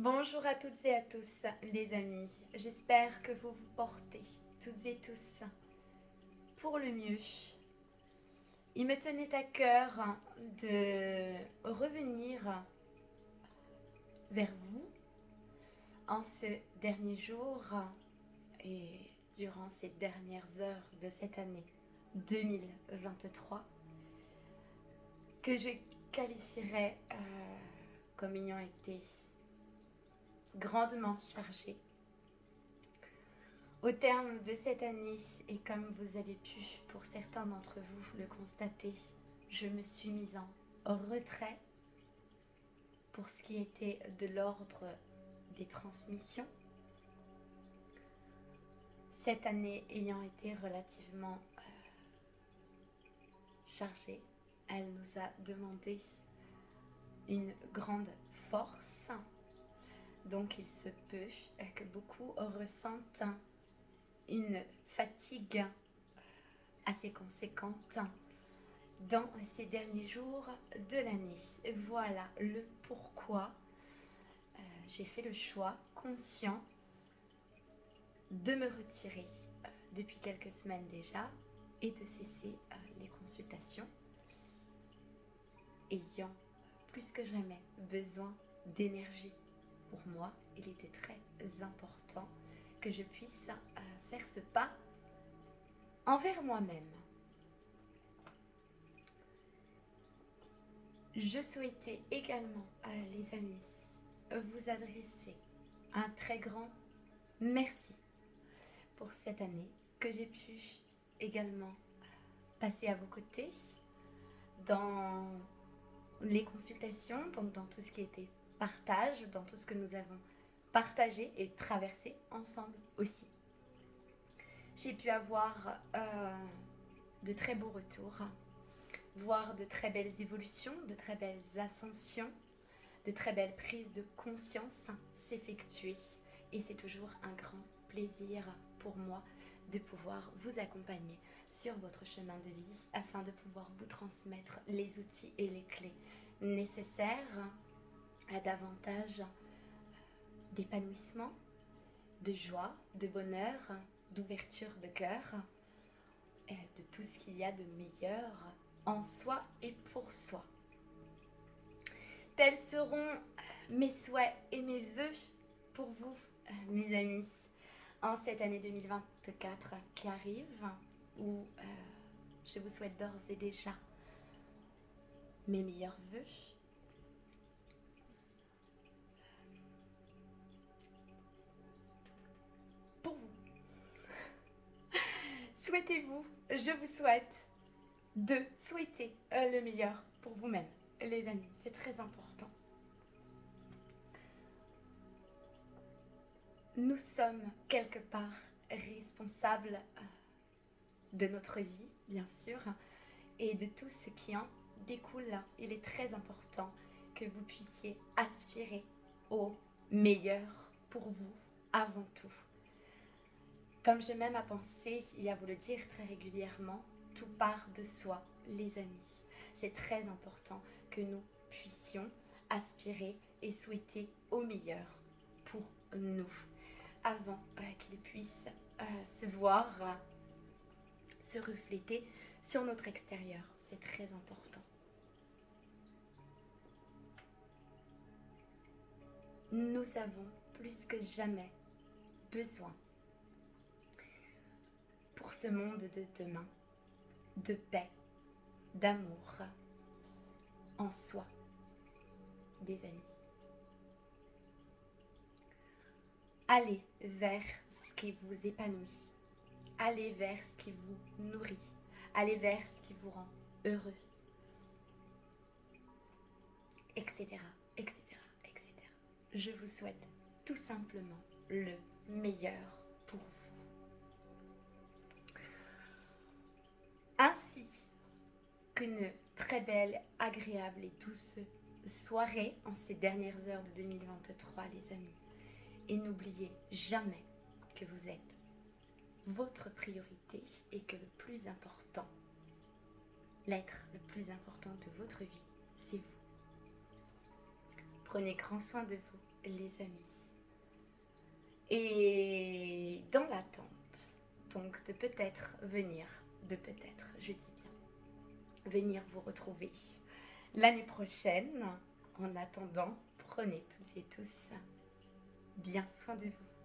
Bonjour à toutes et à tous les amis, j'espère que vous vous portez toutes et tous pour le mieux. Il me tenait à cœur de revenir vers vous en ce dernier jour et durant ces dernières heures de cette année 2023 que je qualifierais comme ayant été grandement chargée. Au terme de cette année, et comme vous avez pu, pour certains d'entre vous, le constater, je me suis mise en retrait pour ce qui était de l'ordre des transmissions. Cette année ayant été relativement chargée, elle nous a demandé une grande force. Donc il se peut que beaucoup ressentent une fatigue assez conséquente dans ces derniers jours de l'année. Voilà le pourquoi j'ai fait le choix conscient de me retirer depuis quelques semaines déjà et de cesser les consultations, ayant plus que jamais besoin d'énergie. Pour moi, il était très important que je puisse faire ce pas envers moi-même. Je souhaitais également, les amis, vous adresser un très grand merci pour cette année que j'ai pu également passer à vos côtés dans les consultations, donc dans tout ce qui était partage, dans tout ce que nous avons partagé et traversé ensemble aussi. J'ai pu avoir de très beaux retours, voir de très belles évolutions, de très belles ascensions, de très belles prises de conscience s'effectuer. Et c'est toujours un grand plaisir pour moi de pouvoir vous accompagner sur votre chemin de vie afin de pouvoir vous transmettre les outils et les clés nécessaires à davantage d'épanouissement, de joie, de bonheur, d'ouverture de cœur, et de tout ce qu'il y a de meilleur en soi et pour soi. Tels seront mes souhaits et mes vœux pour vous, mes amis, en cette année 2024 qui arrive, où je vous souhaite d'ores et déjà mes meilleurs vœux. Pour vous. Souhaitez-vous, je vous souhaite de souhaiter le meilleur pour vous-même, les amis, c'est très important. Nous sommes quelque part responsables de notre vie, bien sûr, et de tout ce qui en découle. Il est très important que vous puissiez aspirer au meilleur pour vous avant tout. Comme je m'aime à penser et à vous le dire très régulièrement, tout part de soi, les amis. C'est très important que nous puissions aspirer et souhaiter au meilleur pour nous, avant qu'il puisse se voir, se refléter sur notre extérieur. C'est très important. Nous avons plus que jamais besoin, pour ce monde de demain, de paix, d'amour en soi, des amis. Allez vers ce qui vous épanouit. Allez vers ce qui vous nourrit. Allez vers ce qui vous rend heureux. Etc. etc. etc. Je vous souhaite tout simplement le meilleur pour vous. Ainsi qu'une très belle, agréable et douce soirée en ces dernières heures de 2023, les amis. Et n'oubliez jamais que vous êtes votre priorité et que le plus important, l'être le plus important de votre vie, c'est vous. Prenez grand soin de vous les amis. Et dans l'attente, donc de peut-être venir, je dis bien, venir vous retrouver l'année prochaine. En attendant, prenez toutes et tous bien soin de vous.